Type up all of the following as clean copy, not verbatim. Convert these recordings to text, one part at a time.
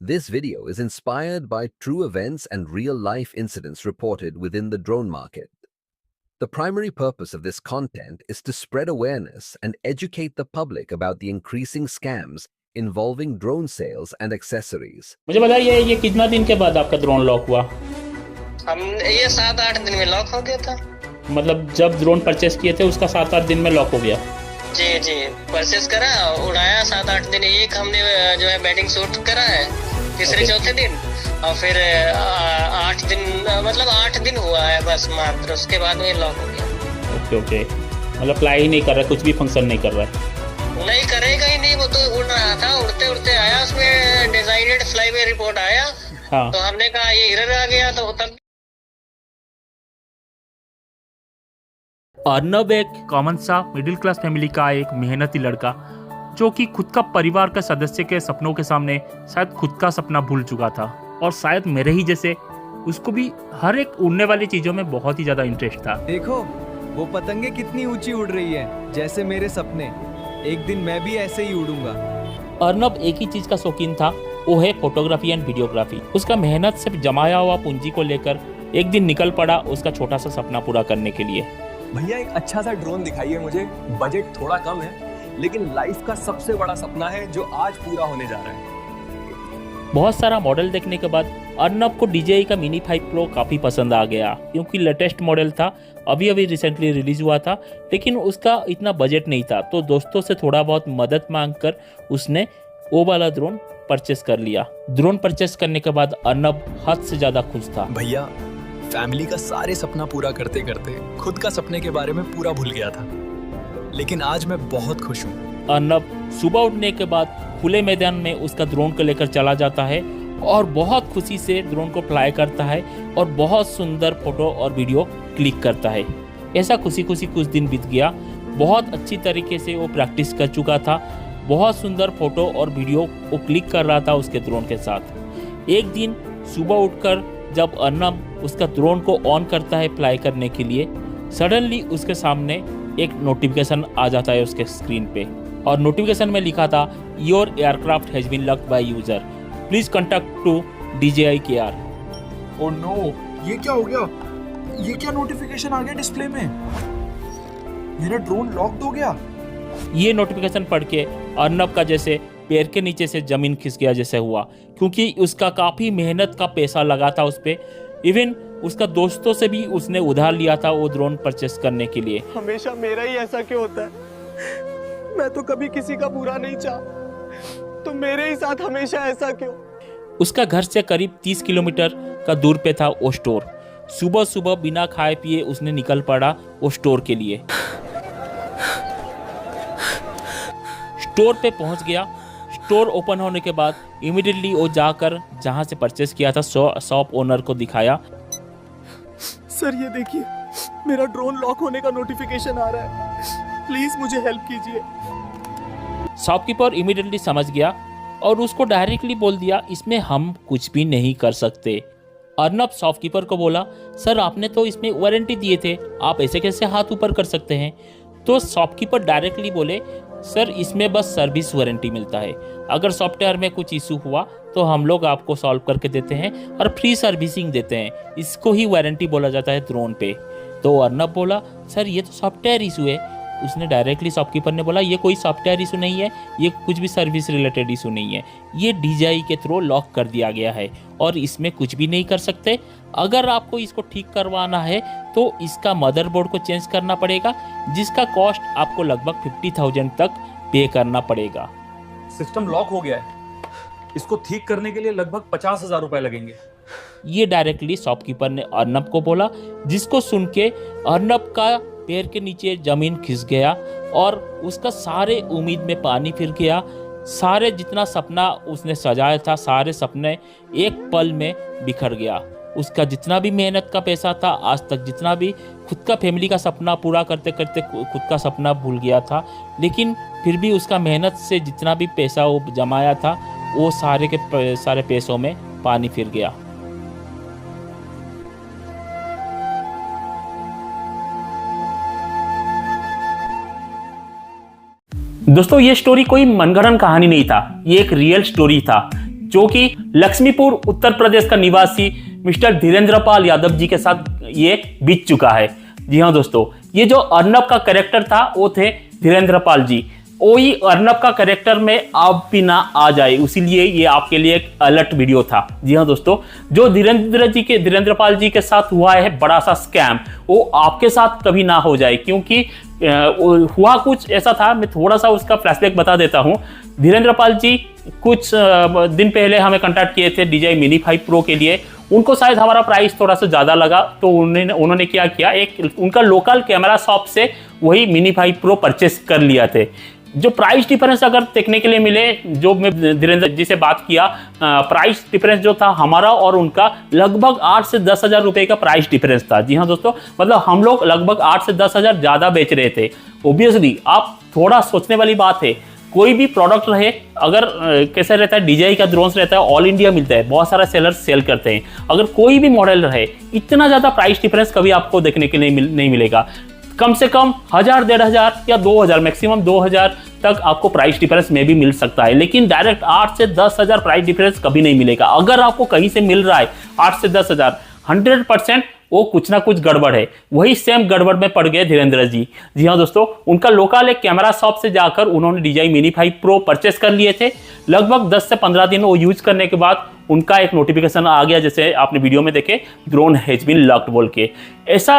This video is inspired by true events and real-life incidents reported within the drone market. The primary purpose of this content is to spread awareness and educate the public about the increasing scams involving drone sales and accessories. मुझे बताइए ये कितना दिन के बाद आपका drone lock हुआ? हम ये 7-8 दिन में लॉक हो गया था। मतलब जब ड्रोन परचेस किए थे उसका 7-8 दिन में लॉक हो गया? जी जी, परचेस करा, उड़ाया 7-8 दिन। एक हमने जो है बैटिंग शूट करा है तीसरे चौथे दिन, और फिर 8 दिन, मतलब 8 दिन हुआ है बस मात्र, उसके बाद में लॉक हो गया। ओके, मतलब फ्लाई ही नहीं कर रहा, कुछ भी फंक्शन नहीं कर रहा है? नहीं करेगा ही नहीं, वो तो उड़ रहा था, उड़ते उड़ते आया, उसमें डिजाइनेड फ्लाई में रिपोर्ट आया। हाँ। तो हमने कहा ये एरर आ गया, तो तब अर्नब एक कॉमन सा मिडिल क्लास फैमिली का एक मेहनती लड़का जो कि खुद का परिवार का सदस्य के सपनों के सामने शायद खुद का सपना भूल चुका था, और शायद मेरे ही जैसे उसको भी हर एक उड़ने वाली चीजों में बहुत ही ज्यादा इंटरेस्ट था। देखो वो पतंगे कितनी ऊंची उड़ रही है, जैसे मेरे सपने। एक दिन मैं भी ऐसे ही उड़ूंगा। अर्नब एक ही चीज का शौकीन था, वो है फोटोग्राफी एंड वीडियोग्राफी। उसका मेहनत से जमाया हुआ पूंजी को लेकर एक दिन निकल पड़ा उसका छोटा सा सपना पूरा करने के लिए। भैया एक अच्छा सा ड्रोन दिखाइए मुझे, बजट थोड़ा कम है लेकिन लाइफ का सबसे बड़ा सपना है जो आज पूरा होने जा रहा है। बहुत सारा मॉडल देखने के बाद अर्नब को DJI का मिनी 5 Pro काफ़ी पसंद आ गया, क्योंकि लेटेस्ट मॉडल था, अभी रिसेंटली रिलीज हुआ था, लेकिन उसका इतना बजट नहीं था। तो दोस्तों से थोड़ा बहुत मदद मांगकर उसने वो वाला ड्रोन परचेस कर लिया। ड्रोन परचेस करने के बाद अर्नब हद से ज़्यादा खुश था। भैया फैमिली का सारे सपना पूरा करते करते खुद का सपने के बारे में पूरा भूल गया था, लेकिन आज मैं बहुत खुश हूँ। अर्नब सुबह उठने के बाद खुले मैदान में उसका ड्रोन को लेकर चला जाता है और बहुत खुशी से ड्रोन को फ्लाई करता है और बहुत सुंदर फोटो और वीडियो क्लिक करता है। ऐसा खुशी खुशी कुछ दिन बीत गया। बहुत अच्छी तरीके से वो प्रैक्टिस कर चुका था, बहुत सुंदर फोटो और वीडियो वो क्लिक कर रहा था उसके ड्रोन के साथ। एक दिन सुबह उठकर जब अर्नब उसका ड्रोन को ऑन करता है फ्लाई करने के लिए, सडनली उसके सामने एक नोटिफिकेशन आ जाता है उसके स्क्रीन पे, और नोटिफिकेशन में लिखा था your aircraft has been locked by user, please contact to DJI KR। Oh no, ये क्या हो गया? ये क्या नोटिफिकेशन आ गया डिस्प्ले में? मेरा ड्रोन लॉक्ड हो गया। ये नोटिफिकेशन पढ़ के अर्नब का जैसे पैर के नीचे से जमीन खिसक गया जैसे हुआ, क्योंकि उसका काफ़ी मेहनत का पैसा लगा था उस पर। इवन उसका दोस्तों से भी उसने उधार लिया था वो ड्रोन परचेस करने के लिए। हमेशा मेरा ही ऐसा क्यों होता है? मैं तो कभी किसी का बुरा नहीं चाहा, तो मेरे ही साथ हमेशा ऐसा क्यों? उसका घर से करीब 30 किलोमीटर का दूर पे था वो स्टोर। सुबह सुबह बिना खाए पिए उसने निकल पड़ा वो स्टोर के लिए। स्टोर पे पहुंच गया। स्टोर ओपन होने के बाद इमीडिएटली वो जाकर जहां से परचेस किया था शॉप ओनर को दिखाया। सर ये देखिए, मेरा ड्रोन लॉक होने का नोटिफिकेशन आ रहा है, प्लीज मुझे हेल्प कीजिए। शॉपकीपर इमीडिएटली समझ गया और उसको डायरेक्टली बोल दिया इसमें हम कुछ भी नहीं कर सकते। अर्नब शॉपकीपर को बोला सर आपने तो इसमें वारंटी दिए थे, आप ऐसे कैसे हाथ ऊपर कर सकते हैं? तो शॉपकीपर डायरेक्टली बोले सर इसमें बस सर्विस वारंटी मिलता है, अगर सॉफ्टवेयर में कुछ इशू हुआ तो हम लोग आपको सॉल्व करके देते हैं और फ्री सर्विसिंग देते हैं, इसको ही वारंटी बोला जाता है ड्रोन पे। तो अर्नब बोला सर ये तो सॉफ्टवेयर इशू है। उसने डायरेक्टली शॉपकीपर ने बोला ये कोई सॉफ्टवेयर इशू नहीं है, ये कुछ भी सर्विस रिलेटेड इशू नहीं है, ये DJI के थ्रू लॉक कर दिया गया है और इसमें कुछ भी नहीं कर सकते। अगर आपको इसको ठीक करवाना है तो इसका मदरबोर्ड को चेंज करना पड़ेगा, जिसका कॉस्ट आपको लगभग 50,000 तक पे करना पड़ेगा। सिस्टम लॉक हो गया है, इसको ठीक करने के लिए लगभग 50,000 रुपए लगेंगे। ये डायरेक्टली शॉपकीपर ने अर्नब को बोला, जिसको सुन के अर्नब का पैर के नीचे जमीन खिस गया और उसका सारे उम्मीद में पानी फिर गया। सारे जितना सपना उसने सजाया था सारे सपने एक पल में बिखर गया। उसका जितना भी मेहनत का पैसा था, आज तक जितना भी खुद का फैमिली का सपना पूरा करते करते खुद का सपना भूल गया था, लेकिन फिर भी उसका मेहनत से जितना भी पैसा वो जमाया था वो सारे के सारे पैसों में पानी फिर गया। दोस्तों ये स्टोरी कोई मनगढ़ंत कहानी नहीं था, ये एक रियल स्टोरी था। जो कि लक्ष्मीपुर उत्तर प्रदेश का निवासी मिस्टर धीरेन्द्र पाल यादव जी के साथ ये बीत चुका है। जी हाँ दोस्तों, ये जो अर्नब का कैरेक्टर था वो थे धीरेन्द्र पाल जी। वही अर्नब का कैरेक्टर में आप भी ना आ जाए, इसीलिए ये आपके लिए एक अलर्ट वीडियो था। जी हाँ दोस्तों, जो धीरेन्द्र पाल जी के साथ हुआ है बड़ा सा स्कैम, वो आपके साथ कभी ना हो जाए, क्योंकि हुआ कुछ ऐसा था। मैं थोड़ा सा उसका फ्लैशबैक बता देता हूँ। धीरेन्द्र पाल जी कुछ दिन पहले हमें कॉन्टैक्ट किए थे DJI Mini 5 Pro के लिए। उनको शायद हमारा प्राइस थोड़ा सा ज़्यादा लगा, तो उन्होंने क्या किया, एक उनका लोकल कैमरा शॉप से वही Mini 5 Pro परचेस कर लिया थे। जो प्राइस डिफरेंस अगर देखने के लिए मिले, जो मैं धीरेन्द्र जी से बात किया, प्राइस डिफरेंस जो था हमारा और उनका लगभग 8 से 10 हज़ार रुपये का प्राइस डिफरेंस था। जी हाँ दोस्तों, मतलब हम लोग लगभग 8 से 10 हज़ार ज़्यादा बेच रहे थे। ओब्वियसली आप थोड़ा सोचने वाली बात है, कोई भी प्रोडक्ट रहे, अगर कैसा रहता है, DJI का ड्रोन्स रहता है, ऑल इंडिया मिलता है, बहुत सारा सेलर सेल करते हैं। अगर कोई भी मॉडल रहे, इतना ज़्यादा प्राइस डिफरेंस कभी आपको देखने के लिए नहीं मिलेगा। कम से कम 1000, 1500 या 2000, मैक्सिमम 2000 तक आपको प्राइस डिफरेंस में भी मिल सकता है, लेकिन डायरेक्ट 8 से 10 हज़ार प्राइस डिफरेंस कभी नहीं मिलेगा। अगर आपको कहीं से मिल रहा है 8 से 10 हज़ार, 100% वो कुछ ना कुछ गड़बड़ है। वही सेम गड़बड़ में पड़ गए धीरेन्द्र जी। जी हाँ दोस्तों, उनका लोकल एक कैमरा शॉप से जाकर उन्होंने DJI Mini 5 Pro परचेस कर लिए थे। लगभग 10 से 15 दिन वो यूज करने के बाद उनका एक नोटिफिकेशन आ गया, जैसे आपने वीडियो में देखे, ड्रोन हैज बीन लॉक्ड बोल के। ऐसा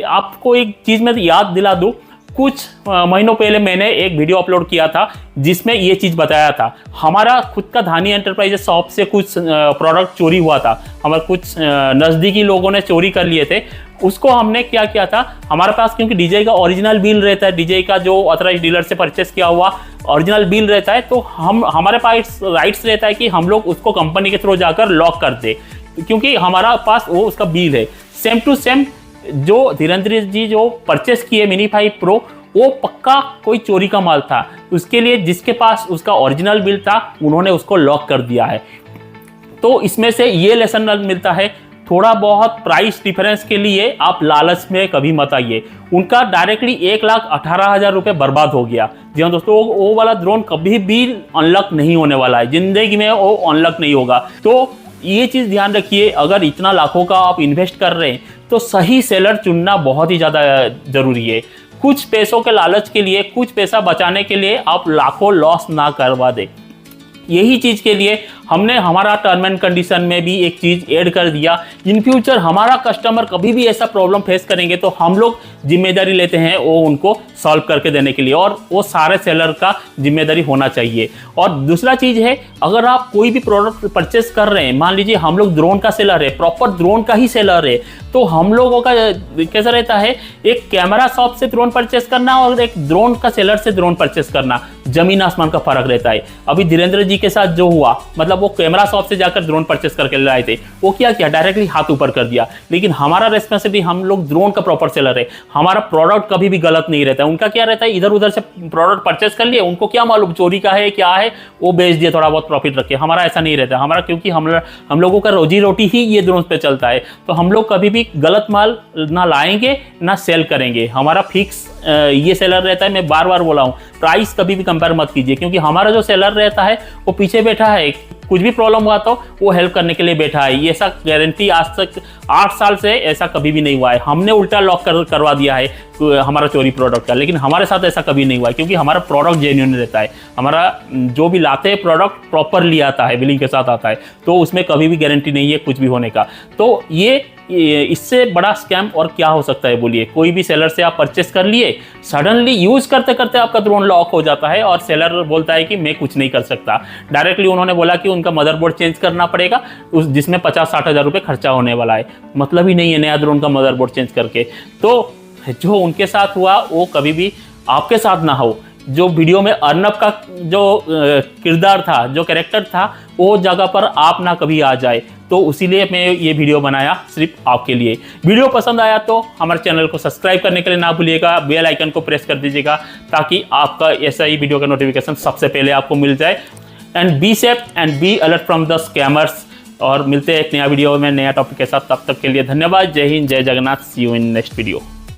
आपको एक चीज़ में याद दिला दूँ, कुछ महीनों पहले मैंने एक वीडियो अपलोड किया था जिसमें ये चीज़ बताया था। हमारा खुद का धानी एंटरप्राइजेज शॉप से कुछ प्रोडक्ट चोरी हुआ था, हमारे कुछ नज़दीकी लोगों ने चोरी कर लिए थे। उसको हमने क्या किया था, हमारे पास क्योंकि DJI का ओरिजिनल बिल रहता है, DJI का जो ऑथराइज डीलर से परचेस किया हुआ ओरिजिनल बिल रहता है, तो हमारे पास राइट्स रहता है कि हम लोग उसको कंपनी के थ्रू जाकर लॉक कर दे, क्योंकि हमारा पास वो उसका बिल है। सेम टू सेम जो धीरेन्द्र जी जो परचेस किए Mini 5 Pro, वो पक्का कोई चोरी का माल था। उसके लिए जिसके पास उसका ओरिजिनल बिल था, उन्होंने उसको लॉक कर दिया है। तो इसमें से ये लेसन मिलता है, थोड़ा बहुत प्राइस डिफरेंस के लिए आप लालच में कभी मत आइए। उनका डायरेक्टली 1,18,000 रुपये बर्बाद हो गया। जी हाँ दोस्तों, वो वाला ड्रोन कभी भी अनलॉक नहीं होने वाला है, जिंदगी में वो अनलॉक नहीं होगा। तो ये चीज़ ध्यान रखिए, अगर इतना लाखों का आप इन्वेस्ट कर रहे हैं तो सही सेलर चुनना बहुत ही ज़्यादा ज़रूरी है। कुछ पैसों के लालच के लिए, कुछ पैसा बचाने के लिए आप लाखों लॉस ना करवा दें। यही चीज़ के लिए हमने हमारा टर्म एंड कंडीशन में भी एक चीज़ ऐड कर दिया। इन फ्यूचर हमारा कस्टमर कभी भी ऐसा प्रॉब्लम फेस करेंगे तो हम लोग जिम्मेदारी लेते हैं वो उनको सॉल्व करके देने के लिए, और वो सारे सेलर का जिम्मेदारी होना चाहिए। और दूसरा चीज़ है, अगर आप कोई भी प्रोडक्ट परचेस कर रहे हैं, मान लीजिए हम लोग ड्रोन का सेलर है, प्रॉपर ड्रोन का ही सेलर है, तो हम लोगों का कैसा रहता है, एक कैमरा शॉप से ड्रोन परचेस करना और एक ड्रोन का सेलर से ड्रोन परचेस करना, जमीन आसमान का फर्क रहता है। अभी धीरेन्द्र जी के साथ जो हुआ, मतलब वो कैमरा शॉप से जाकर ड्रोन परचेस करके लाए थे, वो क्या किया, डायरेक्टली हाथ ऊपर कर दिया। लेकिन हमारा रेस्पॉन्सिबिलिटी, हम लोग ड्रोन का प्रॉपर सेलर है, हमारा प्रोडक्ट कभी भी गलत नहीं रहता है। उनका क्या रहता है, इधर उधर से प्रोडक्ट परचेस कर लिए, उनको क्या मालूम चोरी का है क्या है, वो बेच दिए, थोड़ा बहुत प्रॉफिट रखे। हमारा ऐसा नहीं रहता। हमारा क्योंकि हम लोगों का रोजी रोटी ही ये ड्रोन पे चलता है, तो हम लोग कभी भी गलत माल ना लाएंगे ना सेल करेंगे। हमारा फिक्स ये सेलर रहता है। मैं बार बार बोला हूँ, प्राइस कभी भी कंपेयर मत कीजिए, क्योंकि हमारा जो सेलर रहता है वो पीछे बैठा है, कुछ भी प्रॉब्लम हुआ तो वो हेल्प करने के लिए बैठा है। ये ऐसा गारंटी आज तक 8 साल से ऐसा कभी भी नहीं हुआ है। हमने उल्टा लॉक करवा दिया है हमारा चोरी प्रोडक्ट का, लेकिन हमारे साथ ऐसा कभी नहीं हुआ है, क्योंकि हमारा प्रोडक्ट जेन्युइन रहता है। हमारा जो भी लाते हैं प्रोडक्ट प्रॉपरली आता है, बिलिंग के साथ आता है, तो उसमें कभी भी गारंटी नहीं है कुछ भी होने का। तो ये इससे बड़ा स्कैम और क्या हो सकता है बोलिए। कोई भी सेलर से आप परचेस कर लिए, सडनली यूज करते करते आपका ड्रोन लॉक हो जाता है और सेलर बोलता है कि मैं कुछ नहीं कर सकता। डायरेक्टली उन्होंने बोला कि उनका मदरबोर्ड चेंज करना पड़ेगा, जिसमें 50-60 हज़ार रुपये खर्चा होने वाला है। मतलब ही नहीं है नया ड्रोन का मदरबोर्ड चेंज करके। तो जो उनके साथ हुआ वो कभी भी आपके साथ ना हो। जो वीडियो में अर्नब का जो किरदार था, जो कैरेक्टर था, वो जगह पर आप ना कभी आ जाए। तो उसीलिए मैं ये वीडियो बनाया सिर्फ आपके लिए। वीडियो पसंद आया तो हमारे चैनल को सब्सक्राइब करने के लिए ना भूलिएगा, बेल आइकन को प्रेस कर दीजिएगा, ताकि आपका ऐसा ही वीडियो का नोटिफिकेशन सबसे पहले आपको मिल जाए। And be safe and be alert from the scammers. और मिलते हैं एक नया वीडियो में नया टॉपिक के साथ। तब तक के लिए धन्यवाद। जय हिंद, जय जगन्नाथ। सी यू इन नेक्स्ट वीडियो।